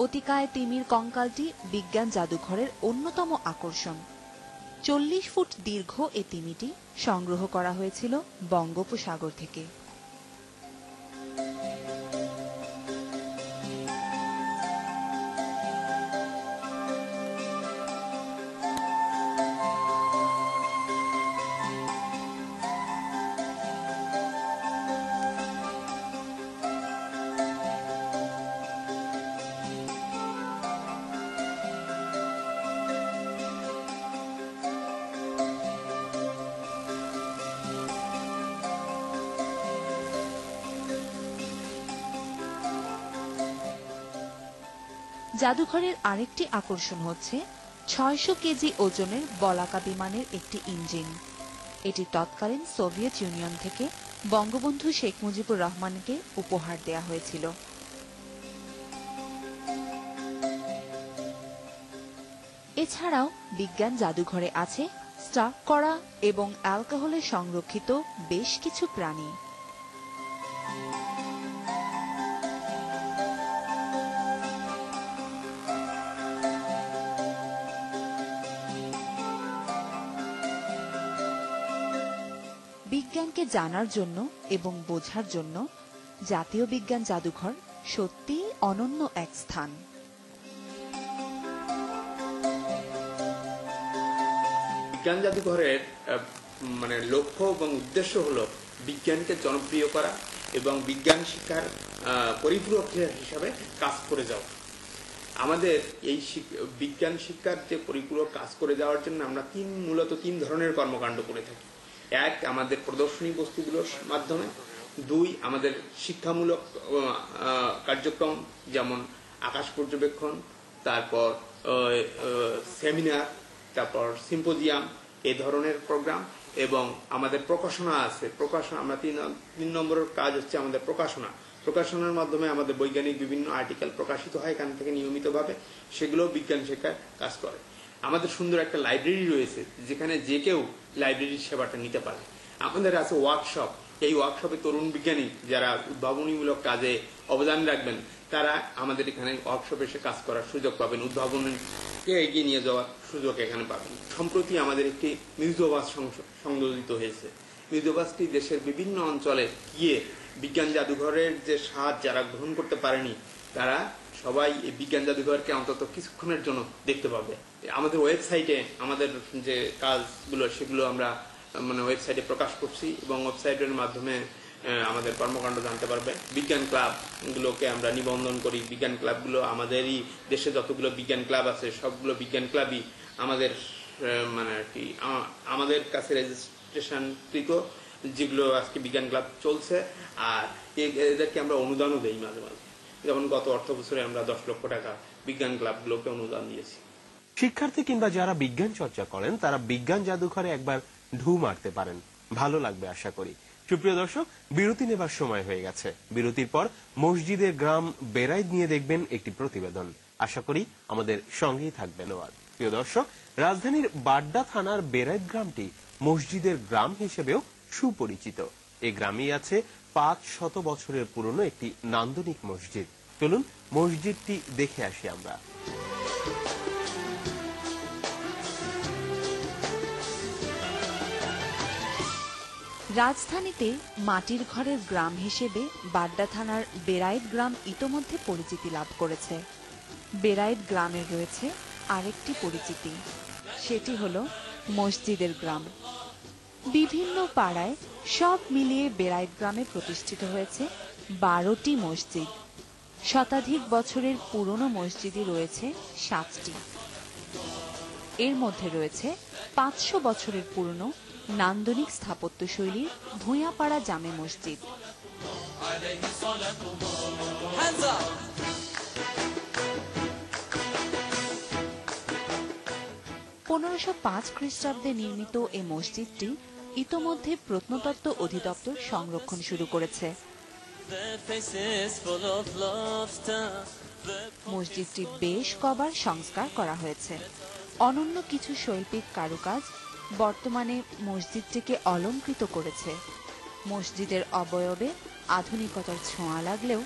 স্ফটিকায় তিমির কঙ্কালটি বিজ্ঞান জাদুঘরের অন্যতম আকর্ষণ। ৪০ ফুট দীর্ঘ এ তিমিটি সংগ্রহ করা হয়েছিল বঙ্গোপসাগর থেকে। জাদুঘরের আরেকটি আকর্ষণ হচ্ছে ৬০০ কেজি ওজনের বলাকা বিমানের একটি ইঞ্জিন। এটি তৎকালীন সোভিয়েত ইউনিয়ন থেকে বঙ্গবন্ধু শেখ মুজিবুর রহমানকে উপহার দেয়া হয়েছিল। এছাড়াও বিজ্ঞান জাদুঘরে আছে স্টাফ করা এবং অ্যালকোহলে সংরক্ষিত বেশ কিছু প্রাণী। বিজ্ঞানকে জানার জন্য এবং বোঝার জন্য জাতীয় বিজ্ঞান জাদুঘর সত্যিই অনন্য এক স্থান। বিজ্ঞান জাদুঘরের লক্ষ্য এবং উদ্দেশ্য হলো বিজ্ঞানকে জনপ্রিয় করা এবং বিজ্ঞান শিক্ষার পরিপূরক হিসাবে কাজ করে যাওয়া। আমাদের এই বিজ্ঞান শিক্ষার যে পরিপূরক কাজ করে যাওয়ার জন্য আমরা মূলত তিন ধরনের কর্মকাণ্ড করে থাকি। এক, আমাদের প্রদর্শনী বস্তুগুলোর মাধ্যমে। দুই, আমাদের শিক্ষামূলক কার্যক্রম যেমন আকাশ পর্যবেক্ষণ, তারপর সেমিনার, তারপর সিম্পোজিয়াম, এই ধরনের প্রোগ্রাম। এবং আমাদের প্রকাশনা আছে। প্রকাশনা আমরা তিন নম্বরের কাজ হচ্ছে আমাদের প্রকাশনার মাধ্যমে আমাদের বৈজ্ঞানিক বিভিন্ন আর্টিকেল প্রকাশিত হয় এখান থেকে নিয়মিতভাবে, সেগুলো বিজ্ঞান শিক্ষায় কাজ করে। আমাদের সুন্দর একটা লাইব্রেরি রয়েছে যেখানে যে কেউ লাইব্রেরির সেবাটা নিতে পারে। আমাদের আছে ওয়ার্কশপ। এই ওয়ার্কশপে তরুণ বিজ্ঞানী যারা উদ্ভাবনীমূলক কাজে অবদান রাখবেন তারা আমাদের এখানে ওয়ার্কশপে এসে কাজ করার সুযোগ পাবেন, উদ্ভাবনকে এগিয়ে নিয়ে যাওয়ার সুযোগ এখানে পাবেন। সম্প্রতি আমাদের একটি মিউজিওবাস সংযোজিত হয়েছে। মিউজিওবাসটি দেশের বিভিন্ন অঞ্চলে গিয়ে বিজ্ঞান জাদুঘরের যে স্বাদ যারা গ্রহণ করতে পারেনি তারা সবাই এই বিজ্ঞান জাদুঘরকে অন্তত কিছুক্ষণের জন্য দেখতে পাবে। আমাদের ওয়েবসাইটে আমাদের যে কাজগুলো সেগুলো আমরা ওয়েবসাইটে প্রকাশ করছি এবং ওয়েবসাইটের মাধ্যমে আমাদের কর্মকাণ্ড জানতে পারবে। বিজ্ঞান ক্লাবগুলোকে আমরা নিবন্ধন করি। বিজ্ঞান ক্লাবগুলো আমাদেরই দেশে যতগুলো বিজ্ঞান ক্লাব আছে সবগুলো বিজ্ঞান ক্লাবই আমাদের আমাদের কাছে রেজিস্ট্রেশনকৃত, যেগুলো আজকে বিজ্ঞান ক্লাব চলছে। আর এদেরকে আমরা অনুদানও দেই মাঝে মাঝে। যেমন গত অর্থ বছরে আমরা 10 লক্ষ টাকা বিজ্ঞান ক্লাবগুলোকে অনুদান দিয়েছি। শিক্ষার্থী কিংবা যারা বিজ্ঞান চর্চা করেন তারা বিজ্ঞান জাদুঘরে একবার ঢু মারতে পারেন, ভালো লাগবে আশা করি। সুপ্রিয় দর্শক, বিরতি নেবার সময় হয়ে গেছে। বিরতির পর মসজিদের গ্রাম বেরাইদ নিয়ে দেখবেন একটি প্রতিবেদন। আশা করি আমাদের সঙ্গেই থাকবেন। প্রিয় দর্শক, রাজধানীর বাড্ডা থানার বেরাইদ গ্রামটি মসজিদের গ্রাম হিসেবেও সুপরিচিত। এই গ্রামেই আছে 500 বছরের পুরনো একটি নান্দনিক মসজিদ। চলুন মসজিদটি দেখে আসি আমরা। রাজধানীতে মাটির ঘরের গ্রাম হিসেবে বাড্ডা থানার বেরাইদ গ্রাম ইতোমধ্যে পরিচিতি লাভ করেছে। বেরাইদ গ্রামের রয়েছে আরেকটি পরিচিতি, সেটি হলো মসজিদের গ্রাম। বিভিন্ন পাড়ায় সব মিলিয়ে বেরাইদ গ্রামে প্রতিষ্ঠিত হয়েছে 12টি মসজিদ। শতাধিক বছরের পুরনো মসজিদই রয়েছে 7টি। এর মধ্যে রয়েছে 500 বছরের পুরনো নান্দনিক স্থাপত্যশৈলীর ভূঁইয়াপাড়া জামে মসজিদ। 1505 খ্রিস্টাব্দে নির্মিত এই মসজিদটি ইতোমধ্যে প্রত্নতত্ত্ব অধিদপ্তর সংরক্ষণ শুরু করেছে। মসজিদটি বেশ কবার সংস্কার করা হয়েছে। অনন্য কিছু শৈল্পিক কারুকাজ বর্তমানে মসজিদটিকে অলংকৃত করেছে। মসজিদের অবয়বে আধুনিকতার ছোঁয়া লাগলেও